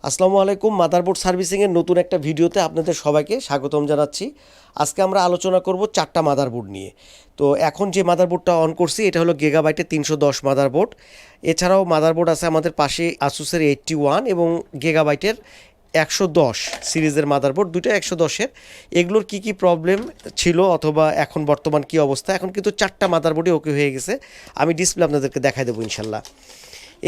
আসসালামু আলাইকুম। মাদারবোর্ড সার্ভিসিংয়ের নতুন একটা ভিডিওতে আপনাদের সবাইকে স্বাগতম জানাচ্ছি। আজকে আমরা আলোচনা করব 4টা মাদারবোর্ড নিয়ে। তো এখন যে মাদারবোর্ডটা অন করছি এটা হলো গিগাবাইটের 310 মাদারবোর্ড। এছাড়াও মাদারবোর্ড আছে আমাদের পাশে আসুসের 81 এবং গিগাবাইটের 110 সিরিজের মাদারবোর্ড, দুটো 110-এর। এগুলোর কি প্রবলেম ছিল অথবা এখন বর্তমান কি অবস্থা, এখন কিন্তু 4টা মাদারবোর্ডই ওকে হয়ে গেছে। আমি ডিসপ্লে আপনাদেরকে দেখাই দেবো ইনশাল্লাহ।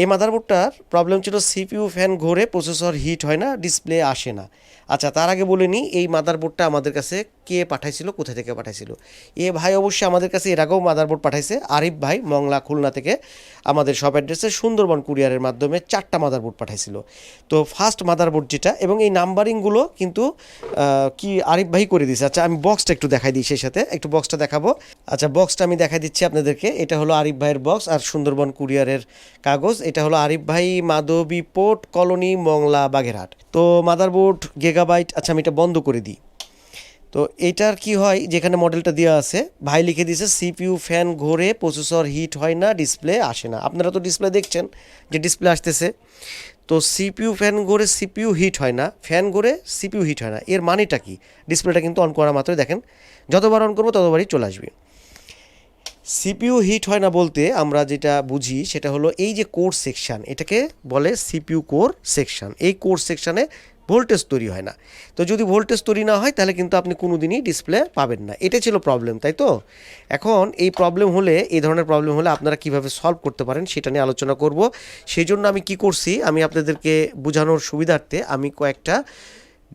এই মাদারবোর্ডটার প্রবলেম ছিল সিপিইউ ফ্যান ঘোরে, প্রসেসর হিট হয় না, ডিসপ্লে আসে না। আচ্ছা, তার আগে বলে নিই এই মাদারবোর্ডটা আমাদের কাছে কে পাঠাইছিল, কোথা থেকে পাঠাইছিল। এ ভাই অবশ্যই আমাদের কাছে এর আগেও মাদারবোর্ড পাঠাইছে। আরিফ ভাই মংলা খুলনা থেকে আমাদের সব অ্যাড্রেসে সুন্দরবন কুরিয়ারের মাধ্যমে 4টা মাদারবোর্ড পাঠাইছিল। তো ফার্স্ট মাদারবোর্ড যেটা, এবং এই নাম্বারিংগুলো কিন্তু কি আরিফ ভাই করে দিয়েছে। আচ্ছা, আমি বক্সটা একটু দেখাই দিই, সেই সাথে একটু বক্সটা দেখাবো। আচ্ছা, বক্সটা আমি দেখাই দিচ্ছি আপনাদেরকে। এটা হলো আরিফ ভাইয়ের বক্স আর সুন্দরবন কুরিয়ারের কাগজ। এটা হলো আরিফ ভাই, মাধবী পোর্ট কলোনি, মংলা, বাগেরহাট। তো মাদারবোর্ড গিগাবাইট। আচ্ছা, আমি এটা বন্ধ করে দিই। তো এটার কি হয়, যেখানে মডেলটা দেওয়া আছে ভাই লিখে দিয়েছে সিপিইউ ফ্যান ঘোরে, প্রসেসর হিট হয় না, ডিসপ্লে আসে না। আপনারা তো ডিসপ্লে দেখছেন যে ডিসপ্লে আসতেছে। তো সিপিইউ ফ্যান ঘোরে, সিপিইউ হিট হয় না, ফ্যান ঘোরে সিপিইউ হিট হয় না, এর মানেটা কি? ডিসপ্লেটা কিন্তু অন করা মাত্রই দেখেন যতবার অন করবো ততবারই চলে আসবে। সিপিইউ হিট হয় না বলতে আমরা যেটা বুঝি সেটা হলো এই যে কোর সেকশান, এটাকে বলে সিপিইউ কোর সেকশান। এই কোর সেকশানে ভোল্টেজ তৈরি হয় না। তো যদি ভোল্টেজ তৈরি না হয় তাহলে কিন্তু আপনি কোনো দিনই ডিসপ্লে পাবেন না। এটা ছিল প্রবলেম, তাই তো? এখন এই প্রবলেম হলে, এই ধরনের প্রবলেম হলে আপনারা কিভাবে সলভ করতে পারেন সেটা নিয়ে আলোচনা করব। সেই জন্য আমি কি করছি, আমি আপনাদেরকে বোঝানোর সুবিধার্থে আমি কয়েকটা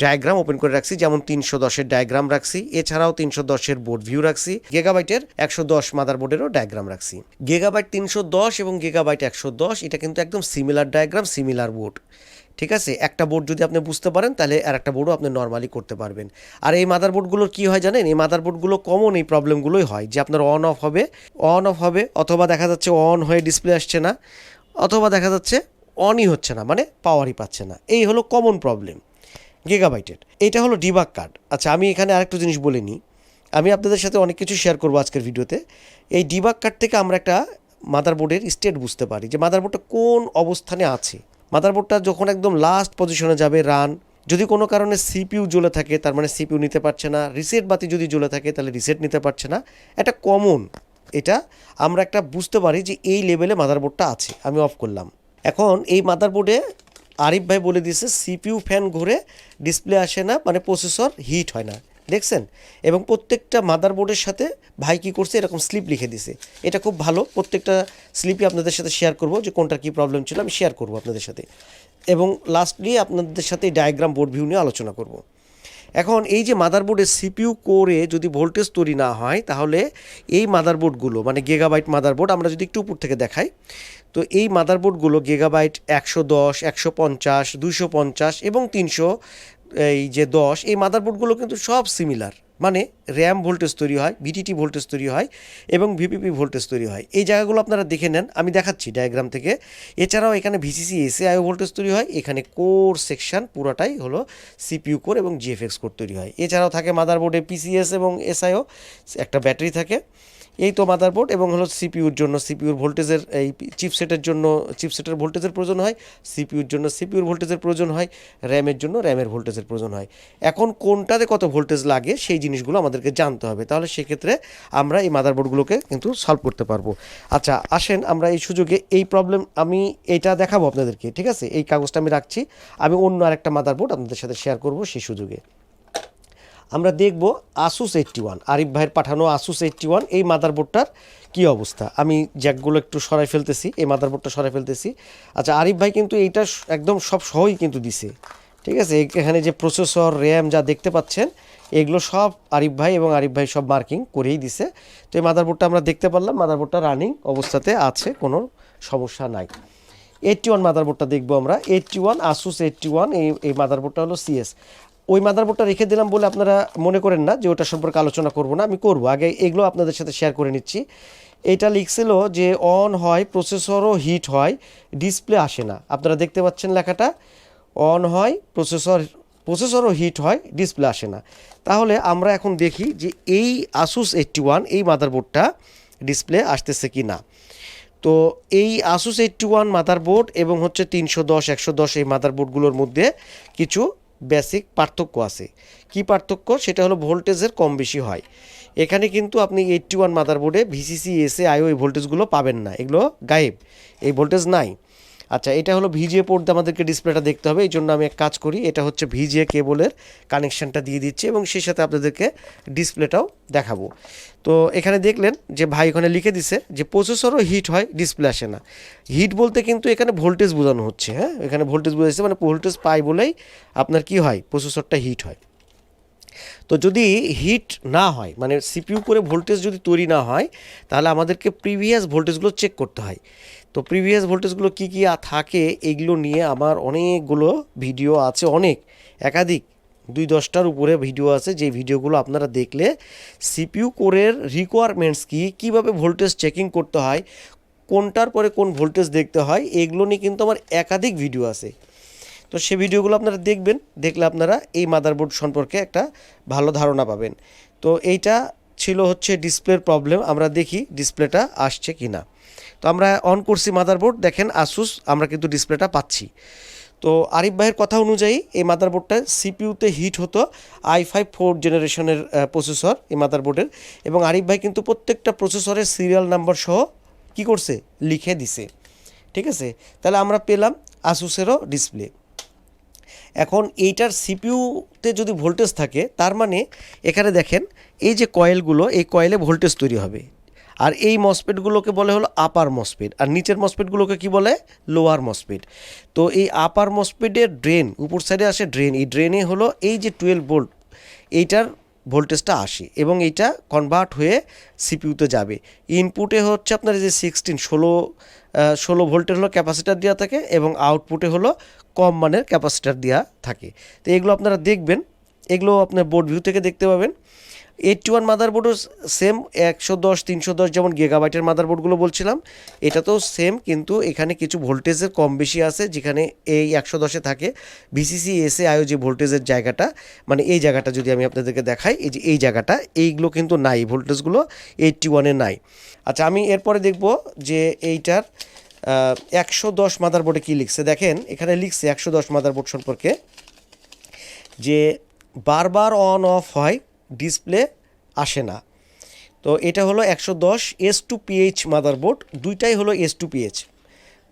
ডায়াগ্রাম ওপেন করে রাখছি। যেমন 310-এর ডায়াগ্রাম রাখছি, এছাড়াও 310-এর বোর্ড ভিউ রাখছি, গিগাবাইটের 110 মাদারবোর্ডেরও ডায়াগ্রাম রাখছি। গিগাবাইট 310 এবং গিগাবাইট 110 এটা কিন্তু একদম সিমিলার ডায়াগ্রাম, সিমিলার বোর্ড। ঠিক আছে, একটা বোর্ড যদি আপনি বুঝতে পারেন তাহলে আর একটা বোর্ডও আপনি নর্মালি করতে পারবেন। আর এই মাদারবোর্ডগুলোর কী হয় জানেন, এই মাদারবোর্ডগুলো কমন এই প্রবলেমগুলোই হয় যে আপনার অন অফ হবে, অথবা দেখা যাচ্ছে অন হয়ে ডিসপ্লে আসছে না, অথবা দেখা যাচ্ছে অনই হচ্ছে না, মানে পাওয়ারই পাচ্ছে না। এই হলো কমন প্রবলেম গিগাবাইটের। এটা হলো ডিবাগ কার্ড। আচ্ছা, আমি এখানে আরেকটু জিনিস বলে নিই। আমি আপনাদের সাথে অনেক কিছু শেয়ার করবো আজকের ভিডিওতে। এই ডিবাগ কার্ড থেকে আমরা একটা মাদারবোর্ডের স্টেট বুঝতে পারি যে মাদারবোর্ডটা কোন অবস্থানে আছে। মাদারবোর্ডটা যখন একদম লাস্ট পজিশনে যাবে, রান, যদি কোনো কারণে সিপিইউ জ্বলে থাকে তার মানে সিপিইউ নিতে পারছে না, রিসেট বাতি যদি জ্বলে থাকে তাহলে রিসেট নিতে পারছে না। এটা কমন, এটা আমরা একটা বুঝতে পারি যে এই লেভেলে মাদারবোর্ডটা আছে। আমি অফ করলাম। এখন এই মাদারবোর্ডে আরিফ ভাই বলে দিয়েছে সিপিইউ ফ্যান ঘুরে, ডিসপ্লে আসে না, মানে প্রসেসর হিট হয় না। দেখছেন? এবং প্রত্যেকটা মাদারবোর্ডের সাথে ভাই কী করছে, এরকম স্লিপ লিখে দিছে। এটা খুব ভালো। প্রত্যেকটা স্লিপই আপনাদের সাথে শেয়ার করব যে কোনটার কী প্রবলেম ছিল, আমি শেয়ার করব আপনাদের সাথে। এবং লাস্টলি আপনাদের সাথে ডায়াগ্রাম বোর্ড ভিউ নিয়ে আলোচনা করব। এখন এই যে মাদারবোর্ডের সিপিইউ কোরে যদি ভোল্টেজ তৈরি না হয় তাহলে এই মাদারবোর্ডগুলো, মানে গিগাবাইট মাদারবোর্ড, আমরা যদি একটু উপর থেকে দেখাই, তো এই মাদারবোর্ডগুলো গিগাবাইট 110, 150, 250 এবং 300, এই যে 10, এই মাদারবোর্ডগুলো কিন্তু সব সিমিলার। মানে র্যাম ভোল্টেজ তৈরি হয়, ভিটিটি ভোল্টেজ তৈরি হয় এবং ভিপিপি ভোল্টেজ তৈরি হয়। এই জায়গাগুলো আপনারা দেখে নেন, আমি দেখাচ্ছি ডায়াগ্রাম থেকে। এছাড়াও এখানে ভিসিসি এসএআইও ভোল্টেজ তৈরি হয়। এখানে কোর সেকশন পুরোটাই হলো সিপিইউ কোর এবং জিএফএক্স কোর তৈরি হয়। এছাড়াও থাকে মাদারবোর্ডে পিসিএস এবং এসআইও, একটা ব্যাটারি থাকে। এই তো মাদারবোর্ড। এবং হলো সিপিইউর জন্য সিপিইউর ভোল্টেজের, এই চিপসেটের জন্য চিপসেটের ভোল্টেজের প্রয়োজন হয়, সিপিইউর জন্য সিপিইউর ভোল্টেজের প্রয়োজন হয়, র্যামের জন্য র্যামের ভোল্টেজের প্রয়োজন হয়। এখন কোনটাতে কত ভোল্টেজ লাগে সেই জিনিসগুলো আমাদেরকে জানতে হবে, তাহলে সেক্ষেত্রে আমরা এই মাদারবোর্ডগুলোকে কিন্তু সলভ করতে পারবো। আচ্ছা, আসেন আমরা এই সুযোগে এই প্রবলেম, আমি এইটা দেখাবো আপনাদেরকে। ঠিক আছে, এই কাগজটা আমি রাখছি। আমি অন্য আরেকটা মাদারবোর্ড আপনাদের সাথে শেয়ার করব সেই সুযোগে। আমরা দেখব আসুস 81, আরিফ ভাইয়ের পাঠানো আসুস 81, এই মাদারবোর্ডটার কী অবস্থা। আমি জ্যাকগুলো একটু সরাই ফেলতেছি, এই মাদারবোর্ডটা সরাই ফেলতেছি। আচ্ছা, আরিফ ভাই কিন্তু এইটা একদম সব সহই কিন্তু দিছে। ঠিক আছে, এখানে যে প্রসেসর, র্যাম যা দেখতে পাচ্ছেন এগুলো সব আরিফ ভাই এবং আরিফ ভাই সব মার্কিং করেই দিছে। তো এই মাদারবোর্ডটা আমরা দেখতে পারলাম, মাদারবোর্ডটা রানিং অবস্থাতে আছে, কোনো সমস্যা নাই। 81 মাদারবোর্ডটা দেখবো আমরা। 81 আসুস 81, এই মাদারবোর্ডটা হলো সিএস। ওই মাদারবোর্ডটা রেখে দিলাম বলে আপনারা মনে করেন না যে ওটা সম্পর্কে আলোচনা করব না, আমি করব। আগে এগুলো আপনাদের সাথে শেয়ার করে নিচ্ছি। এটা লিখছিল যে অন হয়, প্রসেসরও হিট হয়, ডিসপ্লে আসে না। আপনারা দেখতে পাচ্ছেন লেখাটা, অন হয়, প্রসেসরও হিট হয়, ডিসপ্লে আসে না। তাহলে আমরা এখন দেখি যে এই আসুস 81 এই মাদারবোর্ডটা ডিসপ্লে আসতেছে কি না। তো এই আসুস 81 মাদারবোর্ড এবং হচ্ছে 310 110 এই মাদারবোর্ডগুলোর মধ্যে কিছু বেসিক পার্থক্য আছে। কি পার্থক্য? সেটা হলো ভোল্টেজের কম বেশি হয়। এখানে কিন্তু আপনি 81 মাদারবোর্ডে ভিসিসি এসএ আইও এই ভোল্টেজগুলো পাবেন না, এগুলো গায়েব, এই ভোল্টেজ নাই। আচ্ছা, এটা হলো ভিজিএ পোর্ট দিয়ে আমাদেরকে ডিসপ্লেটা দেখতে হবে, এই জন্য আমি এক কাজ করি, এটা হচ্ছে ভিজিএ কেবলের কানেকশানটা দিয়ে দিচ্ছি এবং সেই সাথে আপনাদেরকে ডিসপ্লেটাও দেখাবো। তো এখানে দেখলেন যে ভাই ওখানে লিখে দিছে যে প্রসেসরও হিট হয়, ডিসপ্লে আসে না। হিট বলতে কিন্তু এখানে ভোল্টেজ বোঝানো হচ্ছে, হ্যাঁ, এখানে ভোল্টেজ বোঝাচ্ছে, মানে ভোল্টেজ পাই বলেই আপনার কি হয়, প্রসেসরটা হিট হয়। তো যদি হিট না হয়, মানে সিপিইউ করে ভোল্টেজ যদি তৈরি না হয়, তাহলে আমাদেরকে প্রিভিয়াস ভোল্টেজগুলো চেক করতে হয়। তো প্রিভিয়াস ভোল্টেজগুলো কী কী থাকে এগুলো নিয়ে আমার অনেকগুলো ভিডিও আছে, একাধিক 2-10টার উপরে ভিডিও আছে, যে ভিডিওগুলো আপনারা দেখলে সিপিইউ কোরের রিকোয়ারমেন্টস কী, কীভাবে ভোল্টেজ চেকিং করতে হয়, কোনটার পরে কোন ভোল্টেজ দেখতে হয়, এগুলো নিয়ে কিন্তু আমার একাধিক ভিডিও আছে। তো সেই ভিডিওগুলো আপনারা দেখবেন, দেখলে আপনারা এই মাদারবোর্ড সম্পর্কে একটা ভালো ধারণা পাবেন। তো এইটা ছিল হচ্ছে ডিসপ্লের প্রবলেম, আমরা দেখি ডিসপ্লেটা আসছে কি না। তো আমরা অন করছি মাদারবোর্ড, দেখেন আসুস আমরা কিন্তু ডিসপ্লেটা পাচ্ছি। তো আরিফ ভাইয়ের কথা অনুযায়ী এই মাদারবোর্ডটা সিপিইউতে হিট হতো, i5 4th জেনারেশনের প্রসেসর এই মাদারবোর্ডের, এবং আরিফ ভাই কিন্তু প্রত্যেকটা প্রসেসরের সিরিয়াল নাম্বার সহ কী করছে, লিখে দিছে। ঠিক আছে, তাহলে আমরা পেলাম আসুসেরও ডিসপ্লে। এখন এইটার সিপিইউতে যদি ভোল্টেজ থাকে, তার মানে এখানে দেখেন এই যে কয়েলগুলো, এই কয়েলে ভোল্টেজ তৈরি হবে, আর এই মসপেটগুলোকে বলে হলো আপার মসপেট, আর নিচের মসপেটগুলোকে কি বলে, লোয়ার মসপেট। তো এই আপার মসপেটের ড্রেন, উপর সাইডে আসে ড্রেন, এই ড্রেনে হলো এই যে 12 ভোল্ট, এইটার ভোল্টেজটা আসে এবং এইটা কনভার্ট হয়ে সিপিইউতে যাবে। ইনপুটে হচ্ছে আপনার এই যে 16 ভোল্টের হলো ক্যাপাসিটার দেওয়া থাকে এবং আউটপুটে হলো কম মানের ক্যাপাসিটার দেওয়া থাকে। তো এগুলো আপনারা দেখবেন, এগুলো আপনার বোর্ড ভিউ থেকে দেখতে পাবেন। 81 মাদারবোর্ডও সেম 110 310 যেমন গিগাবাইটের মাদারবোর্ডগুলো বলছিলাম, এটাতেও সেম, কিন্তু এখানে কিছু ভোল্টেজের কম বেশি আছে। যেখানে এই 110-এ থাকে ভিসিসি এসএ আইও যে ভোল্টেজের জায়গাটা, মানে এই জায়গাটা যদি আমি আপনাদেরকে দেখাই, এই যে এই জায়গাটা, এইগুলো কিন্তু নাই, ভোল্টেজগুলো 81-এ নাই। আচ্ছা, আমি এরপরে দেখব যে এইটার 110 মাদারবোর্ডে কী লিখছে। দেখেন এখানে লিখছে 110 মাদারবোর্ড সম্পর্কে যে বারবার অন অফ হয়, ডিসপ্লে আসে না। তো এটা হলো 110 S2PH মাদারবোর্ড, দুইটাই হলো S2PH।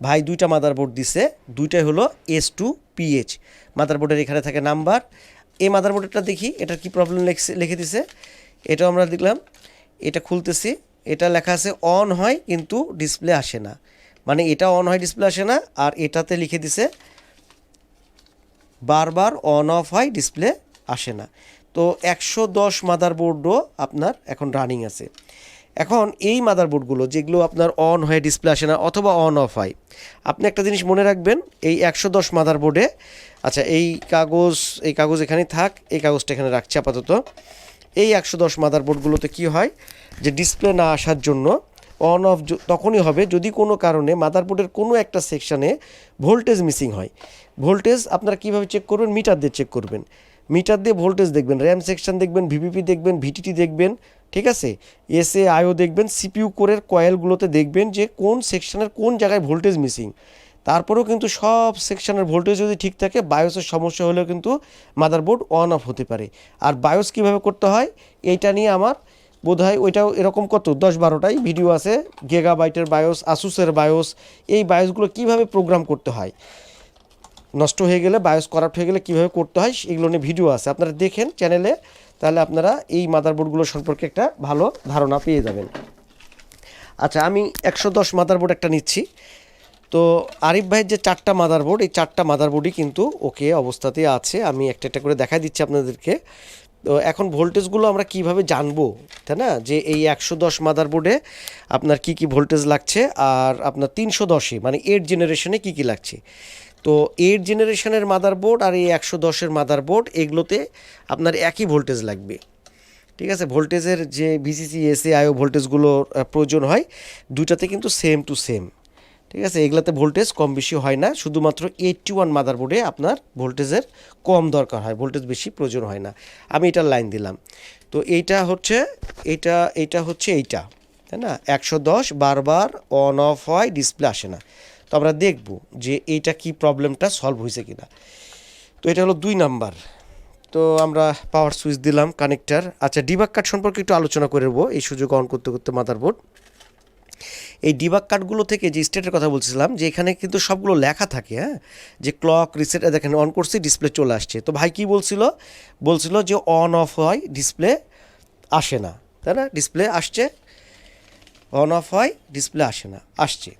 ভাই দুইটা মাদারবোর্ড দিছে, দুইটাই হলো S2PH মাদারবোর্ডের। এখানে থাকে নাম্বার। এই মাদারবোর্ডটা দেখি এটার কি প্রবলেম লিখে দিছে, এটাও আমরা দেখলাম। এটা খুলতেছি, এটা লেখা আছে অন হয় কিন্তু ডিসপ্লে আসে না, মানে এটা অন হয় ডিসপ্লে আসে না, আর এটাতে লিখে দিছে বারবার অন অফ হয় ডিসপ্লে আসে না। তো 110 মাদারবোর্ডও আপনার এখন রানিং আছে। এখন এই মাদারবোর্ডগুলো যেগুলো আপনার অন হয়ে ডিসপ্লে আসে না অথবা অন অফ হয়, আপনি একটা জিনিস মনে রাখবেন, এই 110 মাদারবোর্ডে, আচ্ছা এই কাগজ এখানেই থাক, এই কাগজটা এখানে রাখছি আপাতত। এই 110 মাদারবোর্ডগুলোতে কি হয় যে ডিসপ্লে না আসার জন্য অন অফ তখনই হবে যদি কোনো কারণে মাদারবোর্ডের কোনো একটা সেকশানে ভোল্টেজ মিসিং হয়। ভোল্টেজ আপনারা কীভাবে চেক করবেন, মিটার দিয়ে চেক করবেন, মিটার দিয়ে ভোল্টেজ দেখবেন, র্যাম সেকশন দেখবেন, ভিভিপি দেখবেন, ভিটিটি দেখবেন, ঠিক আছে, এসএ আইও দেখবেন, সিপিইউ কোরের কয়েলগুলোতে দেখবেন যে কোন সেকশনের কোন জায়গায় ভোল্টেজ মিসিং। তারপরেও কিন্তু সব সেকশনের ভোল্টেজ যদি ঠিক থাকে, বায়োসের সমস্যা হলেও কিন্তু মাদারবোর্ড অন অফ হতে পারে। আর বায়োস কীভাবে করতে হয় এইটা নিয়ে আমার বোধহয় ওইটাও এরকম কত 10-12টাই ভিডিও আছে, গিগাবাইটের বায়োস, আসুসের বায়োস, এই বায়োসগুলো কীভাবে প্রোগ্রাম করতে হয়, নষ্ট হয়ে গেলে বায়োস করাপ্ট হয়ে গেলে কীভাবে করতে হয়, এগুলো নিয়ে ভিডিও আছে, আপনারা দেখেন চ্যানেলে, তাহলে আপনারা এই মাদারবোর্ডগুলো সম্পর্কে একটা ভালো ধারণা পেয়ে যাবেন। আচ্ছা, আমি 110 মাদারবোর্ড একটা নিচ্ছি। তো আরিফ ভাইয়ের যে 4টা মাদারবোর্ড, এই 4টা মাদারবোর্ডই কিন্তু ওকে অবস্থাতেই আছে, আমি একটা একটা করে দেখাই দিচ্ছি আপনাদেরকে। তো এখন ভোল্টেজগুলো আমরা কিভাবে জানবো, তাই না, যে এই 110 মাদারবোর্ডে আপনার কি কি ভোল্টেজ লাগছে, আর আপনার 310-এ মানে 8 জেনারেশনে কি কি লাগছে। তো 8 জেনারেশনের মাদারবোর্ড আর এই 110-এর মাদারবোর্ড, এগুলোতে আপনার একই ভোল্টেজ লাগবে। ঠিক আছে, ভোল্টেজের যে ভিসিসি এসএ আইও ভোল্টেজগুলোর প্রয়োজন হয়, দুইটাতে কিন্তু সেম টু সেম। ঠিক আছে, এগুলাতে ভোল্টেজ কম বেশি হয় না, শুধুমাত্র 81 মাদারবোর্ডে আপনার ভোল্টেজের কম দরকার হয়, ভোল্টেজ বেশি প্রয়োজন হয় না। আমি এটার লাইন দিলাম। তো এইটা হচ্ছে এইটা তাই না? 110 বারবার অন অফ হয়, ডিসপ্লে আসে না। তো আমরা দেখব যে এইটা কি প্রবলেমটা সলভ হয়েছে কিনা। তো এটা হলো 2 নাম্বার। তো আমরা পাওয়ার সুইচ দিলাম, কানেক্টার। আচ্ছা, ডিবাগ কার্ড সম্পর্কে একটু আলোচনা করব এই সুযোগ অন করতে করতে মাদারবোর্ড। এই ডিবাগ কার্ডগুলো থেকে যে স্টেটের কথা বলছিলাম, যে এখানে কিন্তু সবগুলো লেখা থাকে, হ্যাঁ, যে ক্লক রিসেট, দেখেন অন করছি ডিসপ্লে চলে আসছে। তো ভাই কি বলছিল যে অন অফ হয়, ডিসপ্লে আসে না, তাই না? ডিসপ্লে আসছে, অন অফ হয়, ডিসপ্লে আসে না, আসছে।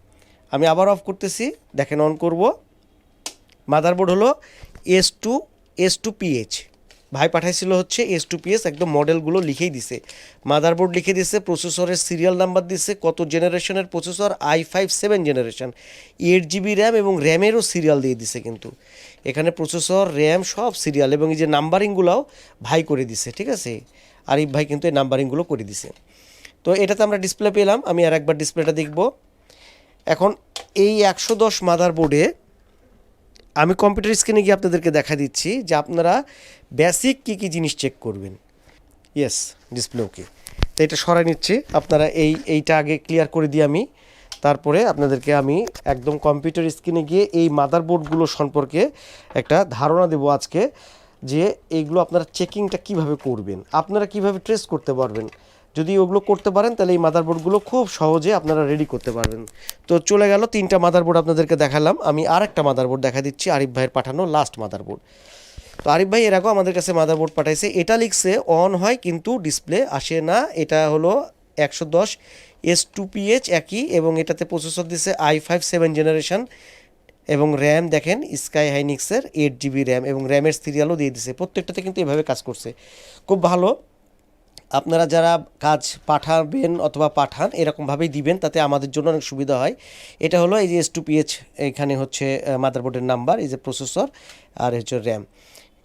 আমি আবার অফ করতেছি, দেখেন অন করব। মাদারবোর্ড হলো S2PH, ভাই পাঠাইছিল হচ্ছে S2PS, একদম মডেলগুলো লিখেই দিছে, মাদারবোর্ড লিখে দিছে, প্রসেসরের সিরিয়াল নাম্বার দিছে, কত জেনারেশনের processor, i5 7 generation, 8GB RAM এবং র্যামেরও সিরিয়াল দিয়ে দিছে। কিন্তু এখানে প্রসেসর, র্যাম সব সিরিয়াল, এবং এই যে নাম্বারিংগুলোও ভাই করে দিছে, ঠিক আছে? আরিফ ভাই কিন্তু এই নাম্বারিংগুলো করে দিছে। তো এটাতে আমরা ডিসপ্লে পেলাম। আমি আর একবার ডিসপ্লেটা দেখব। এখন এই 110 মাদারবোর্ডে আমি কম্পিউটার স্ক্রিনে গিয়ে আপনাদেরকে দেখা দিচ্ছি যে আপনারা বেসিক কী কী জিনিস চেক করবেন। ইয়েস, ডিসপ্লে ওকে। তো এটা সরাই নিচ্ছি, আপনারা এইটা আগে ক্লিয়ার করে দিই আমি, তারপরে আপনাদেরকে আমি একদম কম্পিউটার স্ক্রিনে গিয়ে এই মাদারবোর্ডগুলো সম্পর্কে একটা ধারণা দেবো আজকে, যে এইগুলো আপনারা চেকিংটা কিভাবে করবেন, আপনারা কিভাবে ট্রেস করতে পারবেন। যদি ওগুলো করতে পারেন তাহলে এই মাদারবোর্ডগুলো খুব সহজে আপনারা রেডি করতে পারবেন। তো চলে গেল 3টা মাদারবোর্ড আপনাদেরকে দেখালাম। আমি আর একটা মাদারবোর্ড দেখা দিচ্ছি, আরিফ ভাইয়ের পাঠানো লাস্ট মাদারবোর্ড। তো আরিফ ভাই এর আগেও আমাদের কাছে মাদারবোর্ড পাঠাইছে। এটা লিখছে অন হয় কিন্তু ডিসপ্লে আসে না। এটা হলো 110 S2PH একই, এবং এটাতে প্রসেসর দিছে i5 7 জেনারেশন, এবং র্যাম দেখেন স্কাই হাইনিক্সের 8GB র্যাম, এবং র্যামের সিরিয়ালও দিয়ে দিছে। প্রত্যেকটাতে কিন্তু এভাবে কাজ করছে, খুব ভালো। আপনারা যারা কাজ পাঠাবেন অথবা পাঠান, এরকমভাবেই দিবেন, তাতে আমাদের জন্য অনেক সুবিধা হয়। এটা হলো এই যে S2PH, এখানে হচ্ছে মাদারবোর্ডের নাম্বার, এই যে প্রসেসর আর হচ্ছে র্যাম।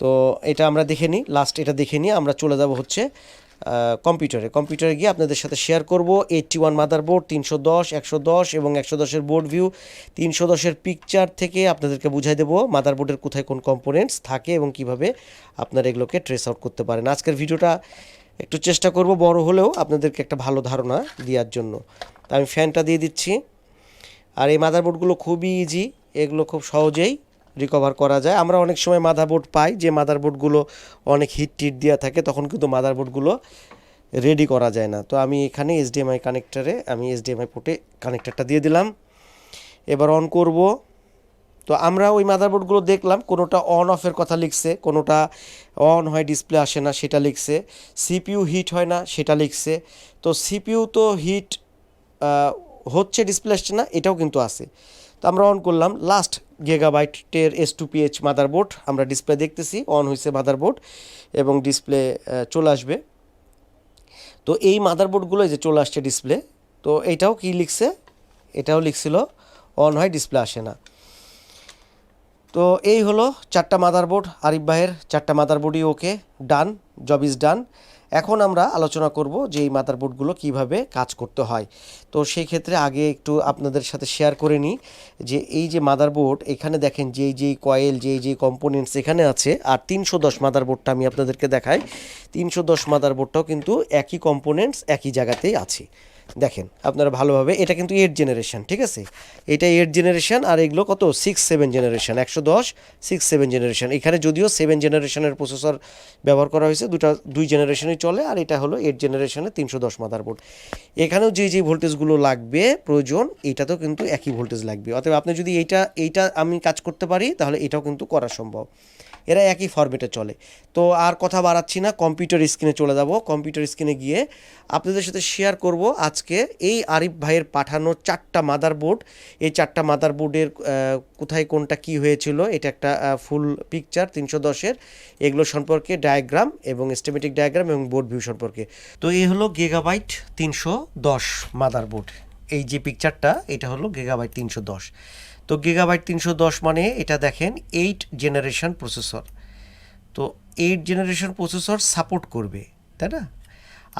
তো এটা আমরা দেখে নিই, লাস্ট এটা দেখে নিয়ে আমরা চলে যাব হচ্ছে কম্পিউটারে গিয়ে আপনাদের সাথে শেয়ার করব 81 মাদারবোর্ড, 310, 110 এবং 110-এর বোর্ড ভিউ, 310-এর পিকচার থেকে আপনাদেরকে বুঝাই দেবো মাদারবোর্ডের কোথায় কোন কম্পোনেন্টস থাকে এবং কিভাবে আপনারা এগুলোকে ট্রেস আউট করতে পারেন। আজকের ভিডিওটা একটু চেষ্টা করব বড় হলেও আপনাদেরকে একটা ভালো ধারণা দেওয়ার জন্য। তো আমি ফ্যানটা দিয়ে দিচ্ছি। আর এই মাদারবোর্ডগুলো খুবই ইজি, এগুলো খুব সহজেই রিকভার করা যায়। আমরা অনেক সময় মাদারবোর্ড পাই যে মাদারবোর্ডগুলো অনেক হিট টিট দেওয়া থাকে, তখন কিন্তু মাদারবোর্ডগুলো রেডি করা যায় না। তো আমি এখানে HDMI কানেক্টারে, আমি HDMI পোর্টে কানেক্টারটা দিয়ে দিলাম। এবার অন করব। তো আমরা ওই মাদারবোর্ডগুলো দেখলাম, কোনোটা অন অফের কথা লিখছে, কোনোটা অন হয় ডিসপ্লে আসে না সেটা লিখছে, CPU হিট হয় না সেটা লিখছে। তো CPU তো হিট হচ্ছে, ডিসপ্লে আসছে না, এটাও কিন্তু আছে। তো আমরা অন করলাম, লাস্ট গিগাবাইটের S2PH মাদারবোর্ড, আমরা ডিসপ্লে দেখতেছি অন হয়েছে মাদারবোর্ড, এবং ডিসপ্লে চলে আসবে। তো এই মাদারবোর্ডগুলো যে চলে আসছে ডিসপ্লে, তো এইটাও কি লিখছে, এটাও লিখছিল অন হয় ডিসপ্লে আসে না। তো এই হলো 4টা মাদারবোর্ড, আরিফ ভাইয়ের 4টা মাদারবোর্ডই ওকে, ডান, জব ইজ ডান। এখন আমরা আলোচনা করব যে এই মাদারবোর্ডগুলো কিভাবে কাজ করতে হয়। তো সেই ক্ষেত্রে আগে একটু আপনাদের সাথে শেয়ার করে নিই যে এই যে মাদারবোর্ড, এখানে দেখেন যেই কয়েল, যেই কম্পোনেন্টস এখানে আছে, আর 310 মাদারবোর্ডটা আমি আপনাদেরকে দেখাই। 310 মাদারবোর্ডটাও কিন্তু একই কম্পোনেন্টস একই জায়গাতেই আছে। দেখেন আপনারা ভালোভাবে, এটা কিন্তু 8 জেনারেশন, ঠিক আছে? এটা 8 জেনারেশন, আর এগুলো কত 6 7 জেনারেশন, 110 6 7 জেনারেশন। এখানে যদিও 7 জেনারেশনের প্রসেসর ব্যবহার করা হয়েছে, দুই জেনারেশনই চলে, আর এটা হলো 8 জেনারেশনের 310 মাদারবোর্ড। এখানেও যে ভোল্টেজগুলো লাগবে প্রয়োজন, এটাতেও কিন্তু একই ভোল্টেজ লাগবে। অতএব আপনি যদি এইটা আমি কাজ করতে পারি, তাহলে এটাও কিন্তু করা সম্ভব, এরা একই ফরম্যাটে চলে। তো আর কথা বাড়াচ্ছি না, কম্পিউটার স্ক্রিনে চলে যাব। কম্পিউটার স্ক্রিনে গিয়ে আপনাদের সাথে শেয়ার করব আজকে এই আরিফ ভাইয়ের পাঠানো 4টা মাদারবোর্ড। এই 4টা মাদারবোর্ডের কোথায় কোনটা কি হয়েছিল, এটা একটা ফুল পিকচার 310-এর, এগুলো সম্পর্কে ডায়াগ্রাম এবং এস্টিমেটিক ডায়াগ্রাম এবং বোর্ড ভিউ সম্পর্কে। তো এই হলো গিগাবাইট 310 মাদারবোর্ড, এই যে পিকচারটা, এটা হলো গিগাবাইট 310। তো গিগাবাইট 310 মানে এটা দেখেন 8 জেনারেশন প্রসেসর। তো 8 জেনারেশন প্রসেসর সাপোর্ট করবে, তাই না?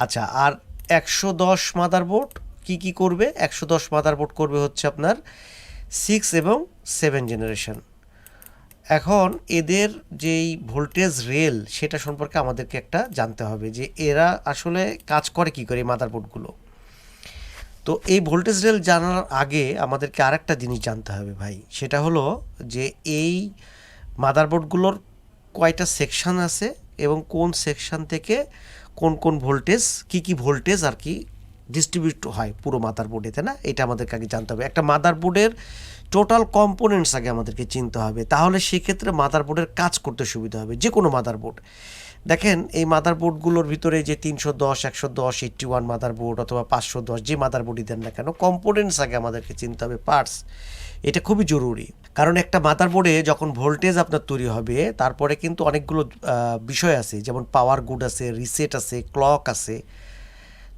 আচ্ছা, আর 110 মাদারবোর্ড কি করবে? 110 মাদারবোর্ড করবে হচ্ছে আপনার 6 এবং 7 জেনারেশন। এখন এদের যেই ভোল্টেজ রেল, সেটা সম্পর্কে আমাদেরকে একটা জানতে হবে যে এরা আসলে কাজ করে কি করে এই মাদারবোর্ডগুলো। তো এই ভোল্টেজ রেল জানার আগে আমাদেরকে আরেকটা জিনিস জানতে হবে ভাই, সেটা হলো যে এই মাদারবোর্ডগুলোর কয়টা সেকশন আছে এবং কোন সেকশন থেকে কোন কোন ভোল্টেজ কি ভোল্টেজ আর কি ডিস্ট্রিবিউট হয় পুরো মাদারবোর্ডে, তাই না? এটা আমাদেরকে আগে জানতে হবে। একটা মাদারবোর্ডের টোটাল কম্পোনেন্টস আগে আমাদেরকে চিনতে হবে, তাহলে সেক্ষেত্রে মাদারবোর্ডের কাজ করতে সুবিধা হবে। যে কোনো মাদারবোর্ড দেখেন, এই মাদারবোর্ডগুলোর ভিতরে যে 310, 110, 81 মাদারবোর্ড অথবা 510 যে মাদারবোর্ডই দেন না কেন, কম্পোনেন্টস আগে আমাদেরকে চিনতে হবে, পার্টস। এটা খুবই জরুরি, কারণ একটা মাদারবোর্ডে যখন ভোল্টেজ আপনার তৈরি হবে তারপরে কিন্তু অনেকগুলো বিষয় আছে, যেমন পাওয়ার গুড আছে, রিসেট আছে, ক্লক আছে।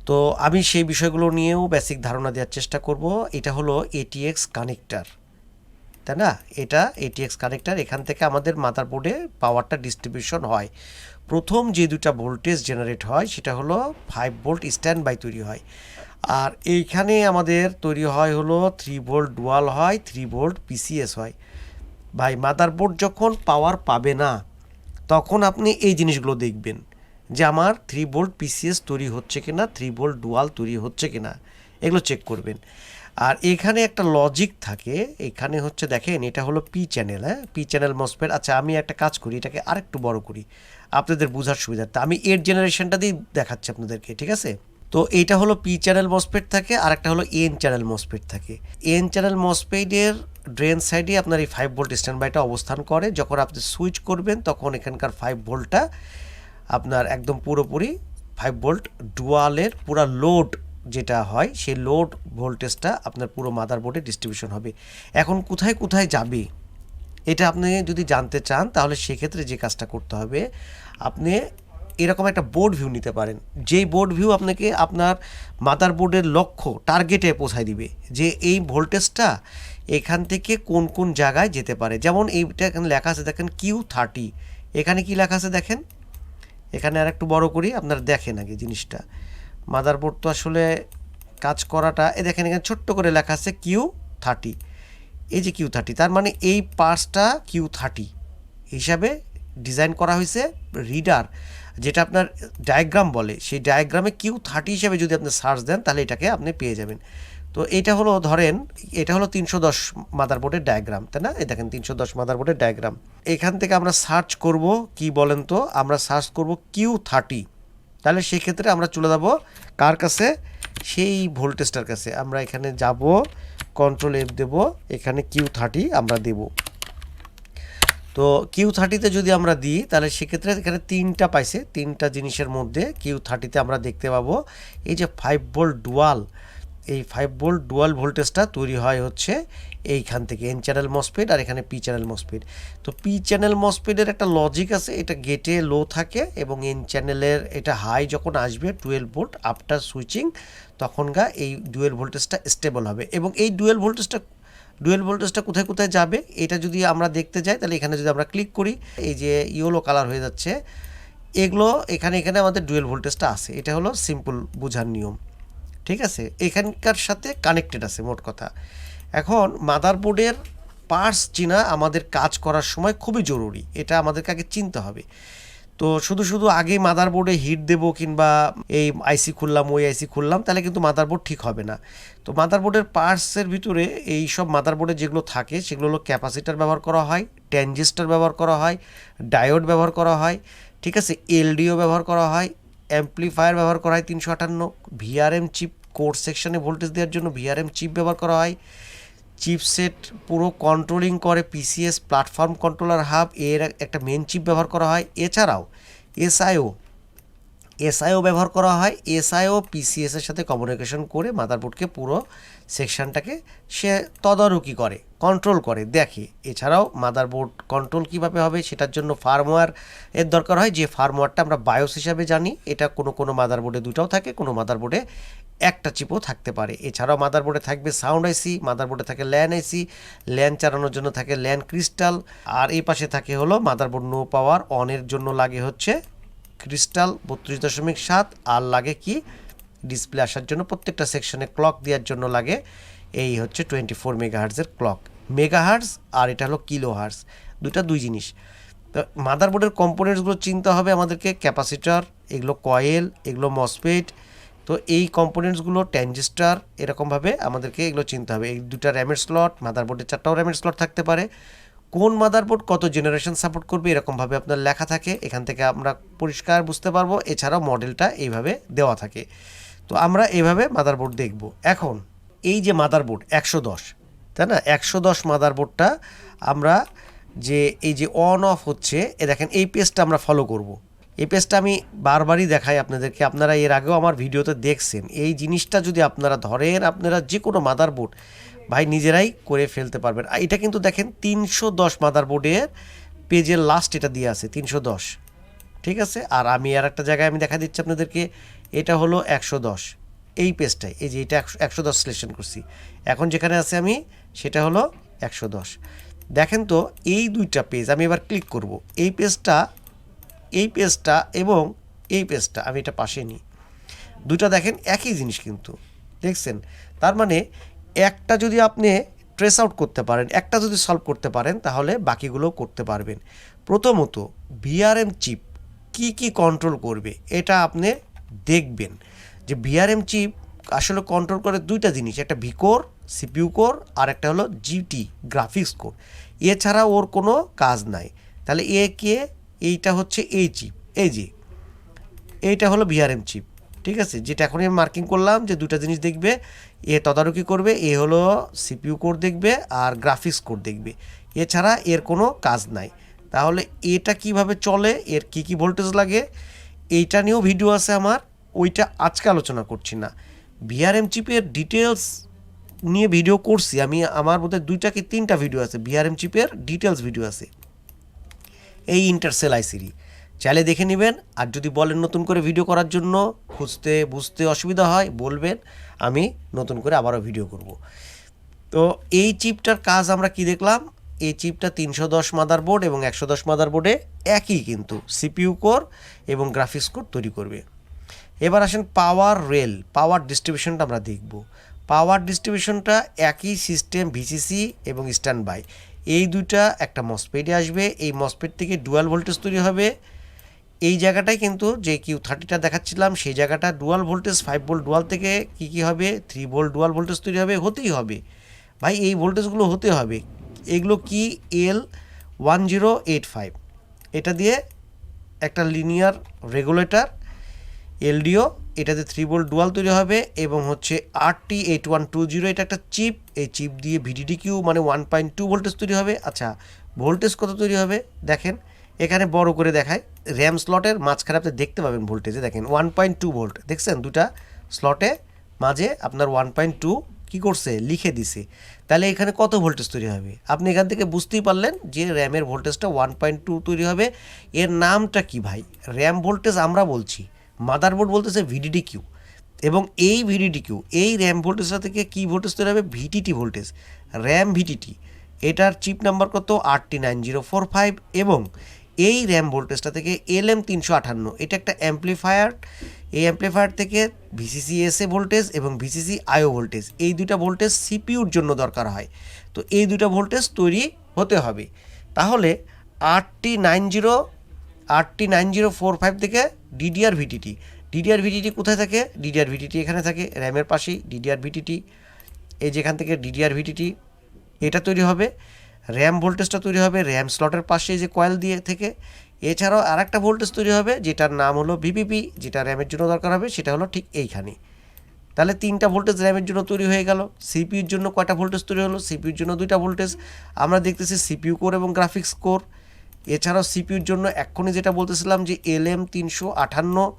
তো আমি সেই বিষয়গুলো নিয়েও বেসিক ধারণা দেওয়ার চেষ্টা করব। এটা হলো এটিএক্স কানেক্টার, তাই না? এটা এটিএক্স কানেক্টার, এখান থেকে আমাদের মাদারবোর্ডে পাওয়ারটা ডিস্ট্রিবিউশন হয়। প্রথম যে দুটা ভোল্টেজ জেনারেট হয় সেটা হলো 5 ভোল্ট স্ট্যান্ড বাই তৈরি হয়, আর এইখানে আমাদের তৈরি হয় হলো 3 ভোল্ট ডুয়াল হয়, 3 ভোল্ট পিসিএস হয়। ভাই মাদারবোর্ড যখন পাওয়ার পাবে না তখন আপনি এই জিনিসগুলো দেখবেন যে আমার 3 ভোল্ট পিসিএস তৈরি হচ্ছে কিনা, 3 ভোল্ট ডুয়াল তৈরি হচ্ছে কিনা, এগুলো চেক করবেন। আর এখানে একটা লজিক থাকে, এখানে হচ্ছে দেখেন এটা হলো পি চ্যানেল, হ্যাঁ, পি চ্যানেল মসফেট। আচ্ছা আমি একটা কাজ করি, এটাকে আরেকটু বড় করি আপনাদের বোঝার সুবিধার্থে। আমি এর জেনারেশনটা দিয়ে দেখাচ্ছি আপনাদেরকে, ঠিক আছে? তো এইটা হলো পি চ্যানেল মসফেট থাকে, আর একটা হলো এন চ্যানেল মসফেট থাকে। এন চ্যানেল মসফেটের ড্রেন সাইডে আপনার এই 5 ভোল্ট স্ট্যান্ড বাইটা অবস্থান করে। যখন আপনি সুইচ করবেন তখন এখানকার 5 ভোল্টটা আপনার একদম পুরোপুরি 5 ভোল্ট ডুয়ালের পুরো লোড যেটা হয় সেই লোড ভোল্টেজটা আপনার পুরো মাদারবোর্ডে ডিস্ট্রিবিউশন হবে। এখন কোথায় কোথায় যাবে এটা আপনি যদি জানতে চান তাহলে সেক্ষেত্রে যে কাজটা করতে হবে, আপনি এরকম একটা বোর্ড ভিউ নিতে পারেন, যেই বোর্ড ভিউ আপনাকে আপনার মাদারবোর্ডের লক্ষ্য টার্গেটে পৌঁছায় দিবে যে এই ভোল্টেজটা এখান থেকে কোন কোন জায়গায় যেতে পারে। যেমন এইটা এখানে লেখা আছে দেখেন Q30, এখানে কি লেখা আছে দেখেন, এখানে আর একটু বড় করি আপনারা দেখেন আগে জিনিসটা। মাদারবোর্ড তো আসলে কাজ করাটা, এ দেখেন এখানে ছোট্ট করে লেখা আছে Q30, এই যে Q30, তার মানে এই পার্টসটা Q30 হিসাবে ডিজাইন করা হয়েছে। রিডার যেটা আপনার ডায়াগ্রাম বলে, সেই ডায়াগ্রামে Q30 হিসাবে যদি আপনি সার্চ দেন তাহলে এটাকে আপনি পেয়ে যাবেন। তো এটা হলো ধরেন এটা হলো 310 মাদারবোর্ডের ডায়াগ্রাম, তাই না? এই দেখেন 310 মাদারবোর্ডের ডায়াগ্রাম। এখান থেকে আমরা সার্চ করব কি বলেন তো, আমরা সার্চ করব Q30। তাহলে সেক্ষেত্রে আমরা চলে যাব কার কাছে, সেই ভোল্টেজটার কাছে। আমরা এখানে যাব, কন্ট্রোল F দেব, এখানে Q30 আমরা দেব। তো Q30-তে যদি আমরা দিই তাহলে সেক্ষেত্রে এখানে তিনটা পাইছে, তিনটা জিনিসের মধ্যে Q30-তে আমরা দেখতে পাবো এই যে 5 ভোল্ট ডুয়াল, এই 5 ভোল্ট ডুয়াল ভোল্টেজটা তৈরি হয় হচ্ছে এইখান থেকে এন চ্যানেল মসফেট, আর এখানে পি চ্যানেল মসফেট। তো পি চ্যানেল মসফেটের একটা লজিক আছে, এটা গেটে লো থাকে এবং এন চ্যানেলের এটা হাই যখন আসবে 12 ভোল্ট আফটার সুইচিং তখনকার এই ডুয়েল ভোল্টেজটা স্টেবল হবে। এবং এই ডুয়েল ভোল্টেজটা কোথায় কোথায় যাবে এটা যদি আমরা দেখতে যাই তাহলে এখানে যদি আমরা ক্লিক করি, এই যে ইয়েলো কালার হয়ে যাচ্ছে এগুলো, এখানে আমাদের ডুয়েল ভোল্টেজটা আছে। এটা হলো সিম্পল বোঝার নিয়ম, ঠিক আছে? এখানকার সাথে কানেক্টেড আছে মোট কথা। এখন মাদারবোর্ডের পার্টস চেনা আমাদের কাজ করার সময় খুবই জরুরি, এটা আমাদেরকে আগে চিনতে হবে। তো শুধু আগেই মাদারবোর্ডে হিট দেব কিংবা এই আইসি খুললাম ওই আইসি খুললাম তাহলে কিন্তু মাদারবোর্ড ঠিক হবে না। তো মাদারবোর্ডের পার্টসের ভিতরে এই সব মাদারবোর্ডে যেগুলো থাকে সেগুলো হলো ক্যাপাসিটার ব্যবহার করা হয়, ট্রানজিস্টর ব্যবহার করা হয়, ডায়োড ব্যবহার করা হয়, ঠিক আছে, এলডিও ব্যবহার করা হয়, অ্যাম্প্লিফায়ার ব্যবহার করা হয় 358, ভিআরএম চিপ কোর সেকশনে ভোল্টেজ দেওয়ার জন্য ভিআরএম চিপ ব্যবহার করা হয়, চিপসেট পুরো কন্ট্রোলিং করে পিসিএস প্ল্যাটফর্ম কন্ট্রোলার হাব, এর একটা মেন চিপ ব্যবহার করা হয়। এছাড়াও এসআইও ব্যবহার করা হয়। এসআইও পিসিএসের সাথে কমিউনিকেশন করে মাদারবোর্ডকে পুরো সেকশনটাকে সে তদারকি করে, কন্ট্রোল করে, দেখে। এছাড়াও মাদারবোর্ড কন্ট্রোল কীভাবে হবে সেটার জন্য ফার্মওয়্যার এর দরকার হয়, যে ফার্মওয়্যারটা আমরা বায়োস হিসাবে জানি। এটা কোনো মাদারবোর্ডে দুটাও থাকে, কোনো মাদারবোর্ডে একটা চিপও থাকতে পারে। এছাড়াও মাদারবোর্ডে থাকবে সাউন্ড আইসি, মাদারবোর্ডে থাকে ল্যান আইসি, ল্যান চালানোর জন্য থাকে ল্যান ক্রিস্টাল, আর এই পাশে থাকে হলো মাদারবোর্ড নো পাওয়ার অনের জন্য লাগে হচ্ছে ক্রিস্টাল 32.7, আর লাগে কি ডিসপ্লে আসার জন্য প্রত্যেকটা সেকশনে ক্লক দেওয়ার জন্য লাগে এই হচ্ছে 24 মেগাহার্টজের ক্লক। মেগাহার্টজ আর এটা হলো কিলোহার্টজ, দুই জিনিস। তো মাদারবোর্ডের কম্পোনেন্টসগুলো চিনতে হবে আমাদেরকে, ক্যাপাসিটর, এগুলো কয়েল, এগুলো মসফেট, তো এই কম্পোনেন্টসগুলো ট্রানজিস্টর এরকমভাবে আমাদেরকে এগুলো চিনতে হবে। এই দুটা র্যামের স্লট, মাদারবোর্ডে 4টাও র্যামের স্লট থাকতে পারে, কোন মাদারবোর্ড কত জেনারেশন সাপোর্ট করবে এরকমভাবে আপনার লেখা থাকে, এখান থেকে আমরা পরিষ্কার বুঝতে পারবো। এছাড়াও মডেলটা এইভাবে দেওয়া থাকে। তো আমরা এইভাবে মাদারবোর্ড দেখব। এখন এই যে মাদারবোর্ড 110, তাই না, 110 মাদারবোর্ডটা আমরা যে এই যে অন অফ হচ্ছে, দেখেন এই পেজটা আমরা ফলো করব। এই পেজটা আমি বারবারই দেখাই আপনাদেরকে, আপনারা এর আগেও আমার ভিডিওতে দেখছেন। এই জিনিসটা যদি আপনারা ধরেন, আপনারা যে কোনো মাদারবোর্ড ভাই নিজেরাই করে ফেলতে পারবেন। এটা কিন্তু দেখেন 310 মাদারবোর্ডের পেজের লাস্ট এটা দিয়ে আছে 310, ঠিক আছে। আর আমি আর একটা জায়গায় আমি দেখা দিচ্ছি আপনাদেরকে, এটা হলো 110, এই পেজটাই, এই যে এটা 110 সিলেকশন করছি, এখন যেখানে আছে আমি সেটা হলো 110। দেখেন তো এই দুইটা পেজ আমি এবার ক্লিক করব, এই পেজটা এবং এই পেজটা আমি এটা পাশে নিই, দুটা দেখেন একই জিনিস কিন্তু, দেখছেন। তার মানে একটা যদি আপনি ট্রেস আউট করতে পারেন, একটা যদি সলভ করতে পারেন, তাহলে বাকিগুলো করতে পারবেন। প্রথমত ভিআরএম চিপ কি কি কন্ট্রোল করবে এটা আপনি দেখবেন, যে ভিআরএম চিপ আসলে কন্ট্রোল করে দুইটা জিনিস, একটা ভিকোর সিপিইউ কোর আর একটা হলো জিটি গ্রাফিক্স কোর, এছাড়া ওর কোনো কাজ নাই। তাহলে এইটা হচ্ছে এই চিপ, এই যে এইটা হলো ভিআরএম চিপ, ঠিক আছে, যেটা এখন আমি মার্কিং করলাম যে দুটা জিনিস দেখবে, তদারকি করবে, হলো সিপিইউ কোর দেখবে আর গ্রাফিক্স কোর দেখবে, এছাড়া এর কোনো কাজ নাই। তাহলে এটা কিভাবে চলে, এর কি কি ভোল্টেজ লাগে, এইটা নিয়েও ভিডিও আছে আমার, ওইটা আজকে আলোচনা করছি না। ভিআরএম চিপের ডিটেলস নিয়ে ভিডিও করছি আমি, আমার বোধহয় 2টা কি 3টা ভিডিও আছে, ভিআরএম চিপের ডিটেলস ভিডিও আছে এই ইন্টারসেল আইসিরি, চাইলে দেখে নেবেন। আর যদি বলেন নতুন করে ভিডিও করার জন্য, খুঁজতে বুঝতে অসুবিধা হয় বলবেন, আমি নতুন করে আবারও ভিডিও করব। তো এই চিপটার কাজ আমরা কি দেখলাম, এই চিপটা 310 মাদারবোর্ড এবং 110 মাদারবোর্ডে একই কিন্তু সিপিইউ কোর এবং গ্রাফিক্স কোর তৈরি করবে। এবার আসেন পাওয়ার রেল, পাওয়ার ডিস্ট্রিবিউশনটা আমরা দেখব। পাওয়ার ডিস্ট্রিবিউশনটা একই সিস্টেম, ভিসিসি এবং স্ট্যান্ড বাই, এই দুইটা একটা মসফেটে আসবে, এই মসফেট থেকে ডুয়াল ভোল্টেজ তৈরি হবে। এই জায়গাটায় কিন্তু যে Q30টা দেখাচ্ছিলাম, সেই জায়গাটা ডুয়াল ভোল্টেজ 5 ভোল্ট ডুয়াল থেকে কি হবে 3 ভোল্ট ডুয়াল ভোল্টেজ তৈরি হবে, হতেই হবে ভাই, এই ভোল্টেজগুলো হতে হবে। এগুলো কি L1085, এটা দিয়ে একটা লিনিয়ার রেগুলেটর এলডিও, এটাতে 3 ভোল্ট ডুয়াল তৈরি হবে, এবং হচ্ছে RT8120, এটা একটা চিপ, এই চিপ দিয়ে VDDQ মানে 1.2 ভোল্টেজ তৈরি হবে। আচ্ছা, ভোল্টেজ কত তৈরি হবে দেখেন, এখানে বড় করে দেখায়, র্যাম স্লটের মাঝখানে আপনি দেখতে পাবেন ভোল্টেজে, দেখেন 1.2 ভোল্ট, দেখছেন দুটা স্লটে মাঝে আপনার 1.2 কী করছে লিখে দিছে। তাহলে এখানে কত ভোল্টেজ তৈরি হবে, আপনি এখান থেকে বুঝতেই পারলেন যে র্যামের ভোল্টেজটা 1.2 তৈরি হবে। এর নামটা কি ভাই, র্যাম ভোল্টেজ আমরা বলছি, মাদারবোর্ড বলতেছে VDDQ, এবং এই VDDQ এই র্যাম ভোল্টেজটা থেকে কি ভোল্টেজ তৈরি হবে, VTT ভোল্টেজ, র্যাম VTT, এটার চিপ নাম্বার কত RT9045, এবং এই র্যাম ভোল্টেজটা থেকে LM358, এটা একটা অ্যাম্প্লিফায়ার, এই অ্যাম্প্লিফায়ার থেকে VCC-SA ভোল্টেজ এবং VCC-IO ভোল্টেজ, এই দুটা ভোল্টেজ সিপিইউর জন্য দরকার হয়। তো এই দুটা ভোল্টেজ তৈরি হতে হবে। তাহলে RT9045 থেকে DDR VTT কোথায় থাকে, DDR VTT এখানে থাকে, র্যামের পাশেই DDR VTT, এই যেখান থেকে DDR VTT এটা তৈরি হবে, র্যাম ভোল্টেজটা তৈরি হবে র্যাম স্লটের পাশে যে কয়েল দিয়ে থেকে। এছাড়াও আর একটা ভোল্টেজ তৈরি হবে যেটার নাম হলো VPP, যেটা র্যামের জন্য দরকার হবে, সেটা হলো ঠিক এইখানে। তাহলে 3টা ভোল্টেজ র্যামের জন্য তৈরি হয়ে গেল। সিপিইউর জন্য কয়টা ভোল্টেজ তৈরি হলো, সিপিইউর জন্য 2টা ভোল্টেজ, আমরা দেখতেছি সিপিইউ কোর এবং গ্রাফিক্স কোর। এছাড়াও সিপিইউর জন্য এক্ষুনি যেটা বলতেছিলাম যে LM358,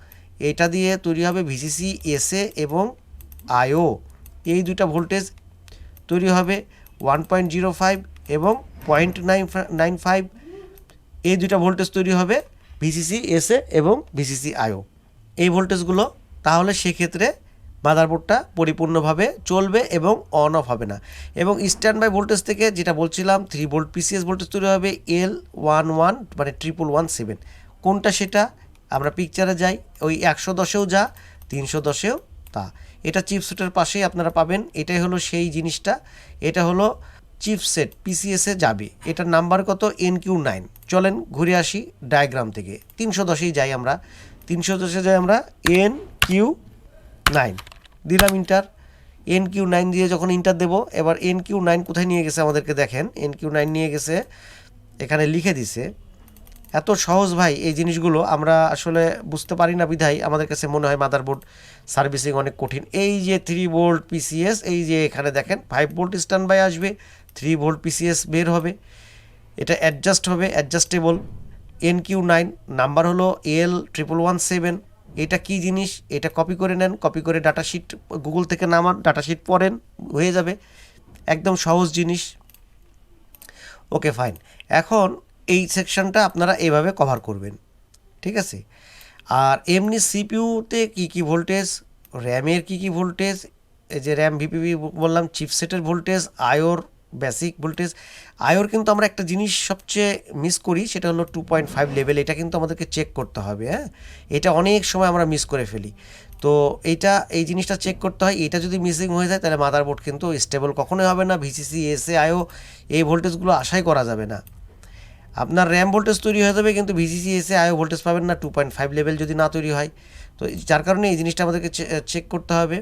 এটা দিয়ে তৈরি হবে VCC-SA এবং IO, এই দুইটা ভোল্টেজ তৈরি হবে 1.05 এবং 0.95, এই দুইটা ভোল্টেজ তৈরি হবে VCC-SA এবং VCC-IO, এই ভোল্টেজগুলো। তাহলে সেক্ষেত্রে মাদারবোর্ডটা পরিপূর্ণভাবে চলবে এবং অন অফ হবে না। এবং স্ট্যান্ড বাই ভোল্টেজ থেকে যেটা বলছিলাম 3 ভোল্ট PCS ভোল্টেজ তৈরি হবে L11 মানে 1117, কোনটা সেটা আমরা পিকচারে যাই, ওই 110এও যা 310এও তা, এটা চিপসেটের পাশেই আপনারা পাবেন, এটাই হলো সেই জিনিসটা, এটা হলো চিপসেট PCS-এ যাবে, এটার নাম্বার কত NQ9। চলেন ঘুরে আসি ডায়াগ্রাম থেকে, 310এই যাই আমরা, 310-এ যাই আমরা, NQ9, 9 দিলাম ইন্টার। NQ9 দিয়ে যখন ইন্টার দেব, এবার NQ9 কোথায় নিয়ে গেছে আমাদেরকে দেখেন, NQ9 নিয়ে গেছে এখানে লিখে দিছে। এত সহজ ভাই, এই জিনিসগুলো আমরা আসলে বুঝতে পারি না বিধায় আমাদের কাছে মনে হয় মাদারবোর্ড সার্ভিসিং অনেক কঠিন। এই যে 3 ভোল্ট PCS, এই যে এখানে দেখেন 5 ভোল্ট স্ট্যান্ড বাই আসবে, 3 ভোল্ট PCS বের হবে, এটা অ্যাডজাস্ট হবে, অ্যাডজাস্টেবল। NQ9 নাম্বার হলো L1117। এটা কি জিনিস, এটা কপি করে নেন, কপি করে ডাটাশিট গুগল থেকে নামান, ডাটাশিট পড়েন, হয়ে যাবে, একদম সহজ জিনিস। ওকে ফাইন, এখন এই সেকশনটা আপনারা এভাবে কভার করবেন, ঠিক আছে। আর এমনি সিপিইউতে কী কী ভোল্টেজ, র্যামের কী কী ভোল্টেজ, এই যে র্যাম ভিপিপি বললাম, চিপসেটের ভোল্টেজ, আয়োর বেসিক ভোল্টেজ। আয়োর কিন্তু আমরা একটা জিনিস সবচেয়ে মিস করি, সেটা হলো 2.5 লেভেল, এটা কিন্তু আমাদেরকে চেক করতে হবে। হ্যাঁ, এটা অনেক সময় আমরা মিস করে ফেলি, তো এই জিনিসটা চেক করতে হয়। এটা যদি মিসিং হয়ে যায় তাহলে মাদারবোর্ড কিন্তু স্টেবল কখনোই হবে না। ভিসিসি, এসএ, আইও এই ভোল্টেজগুলো আশাই করা যাবে না। আপনার র্যাম ভোল্টেজ তৈরি হয়ে যাবে কিন্তু ভিসিসি, এসএ, আইও ভোল্টেজ পাবেন না 2.5 লেভেল যদি না তৈরি হয়। তো যার কারণে এই জিনিসটা আমাদেরকে চেক করতে হবে।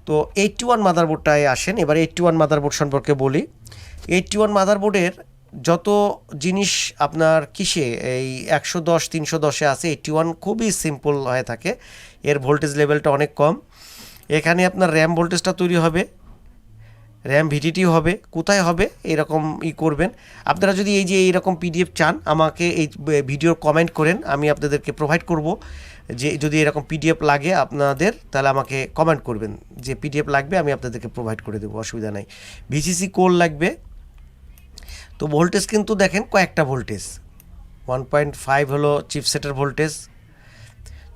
তো 81 মাদারবোর্ডটায় আসেন, এবার 81 মাদারবোর্ড সম্পর্কে বলি। 81 মাদারবোর্ডের যত জিনিস আপনার কিসে এই 110 310-এ আছে, 81 খুবই সিম্পল হয়ে থাকে, এর ভোল্টেজ লেভেলটা অনেক কম। এখানে আপনার র্যাম ভোল্টেজটা তৈরি হবে, র্যাম ভিডিটি হবে, কোথায় হবে এরকম করবেন। আপনারা যদি এই যে এইরকম পিডিএফ চান, আমাকে এই ভিডিওর কমেন্ট করেন, আমি আপনাদেরকে প্রোভাইড করব। যে যদি এরকম পিডিএফ লাগে আপনাদের, তাহলে আমাকে কমেন্ট করবেন যে পিডিএফ লাগবে, আমি আপনাদেরকে প্রোভাইড করে দেবো, অসুবিধা নাই। ভিসিসি কোড লাগবে। তো ভোল্টেজ কিন্তু দেখেন কয়েকটা ভোল্টেজ, 1.5 হলো চিপসেটের ভোল্টেজ।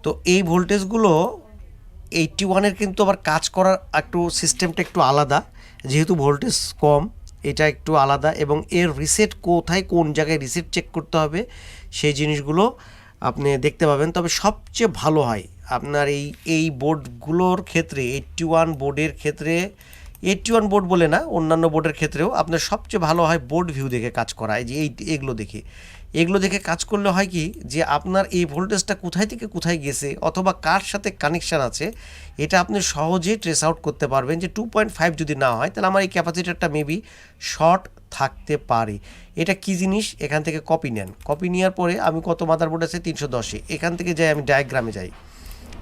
তো এই ভোল্টেজগুলো 81-এর কিন্তু আবার কাজ করার একটু সিস্টেমটা একটু আলাদা, যেহেতু ভোল্টেজ কম, এটা একটু আলাদা। এবং এর রিসেট কোথায়, কোন জায়গায় রিসেট চেক করতে হবে, সেই জিনিসগুলো আপনি দেখতে পাবেন। তবে সবচেয়ে ভালো হয় আপনার এই বোর্ডগুলোর ক্ষেত্রে, 81 বোর্ডের ক্ষেত্রে, 81 বোর্ড বলে না, অন্যান্য বোর্ডের ক্ষেত্রেও আপনার সবচেয়ে ভালো হয় বোর্ড ভিউ দেখে কাজ করা। এই যে এগুলো দেখে কাজ করলে হয় কি, যে আপনার এই ভোল্টেজটা কোথায় থেকে কোথায় গেছে অথবা কার সাথে কানেকশান আছে, এটা আপনি সহজেই ট্রেস আউট করতে পারবেন। যে 2.5 যদি না হয় তাহলে আমার এই ক্যাপাসিটারটা মেবি শর্ট থাকতে পারে। এটা কি জিনিস, এখান থেকে কপি নেন, কপি নেওয়ার পরে আমি কত মাদারবোর্ড আছে 310-এ, এখান থেকে যাই আমি ডায়াগ্রামে যাই,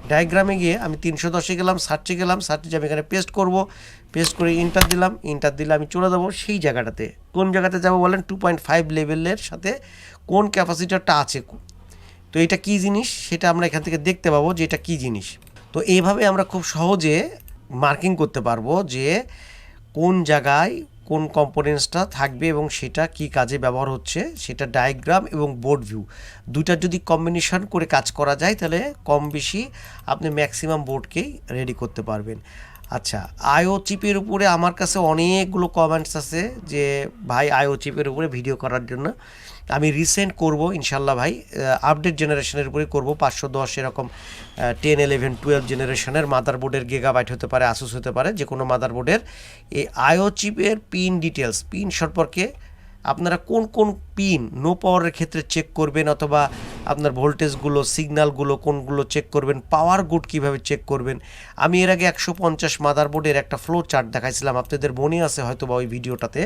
ডায়াগ্রামে গিয়ে আমি 310-এ গেলাম, সার্চে গেলাম, সার্চে আমি এখানে পেস্ট করব, পেস্ট করে ইন্টার দিলাম, ইন্টার দিলে আমি চলে যাবো সেই জায়গাটাতে। কোন জায়গাতে যাবো বলেন, 2.5 লেভেলের সাথে কোন ক্যাপাসিটারটা আছে। তো এটা কী জিনিস সেটা আমরা এখান থেকে দেখতে পাবো যে এটা কী জিনিস। তো এইভাবে আমরা খুব সহজে মার্কিং করতে পারবো যে কোন জায়গায় কোন কম্পোনেন্টসটা থাকবে এবং সেটা কি কাজে ব্যবহার হচ্ছে, সেটা ডায়াগ্রাম এবং বোর্ড ভিউ দুইটার যদি কম্বিনেশন করে কাজ করা যায় তাহলে কম বেশি আপনি ম্যাক্সিমাম বোর্ডকেই রেডি করতে পারবেন। আচ্ছা, আইও চিপের উপরে আমার কাছে অনেকগুলো কমেন্টস আছে যে ভাই আইও চিপের উপরে ভিডিও করার জন্য। আমি রিসেন্ট করব ইনশাল্লাহ ভাই, আপডেট জেনারেশনের উপরে করব, 510 এরকম 10, 11, 12 জেনারেশনের মাদারবোর্ডের গিগাবাইট হতে পারে, আসুস হতে পারে, যে কোনো মাদারবোর্ডের এই আইও চিপের পিন ডিটেলস, পিন সম্পর্কে আপনারা কোন কোন পিন নো পাওয়ারের ক্ষেত্রে চেক করবেন, অথবা আপনার ভোল্টেজগুলো, সিগন্যালগুলো কোনগুলো চেক করবেন, পাওয়ার গুড কীভাবে চেক করবেন। আমি এর আগে 150 মাদারবোর্ডের একটা ফ্লো চার্ট দেখাইছিলাম, আপনাদের মনে আছে হয়তো বা ওই ভিডিওটাতে,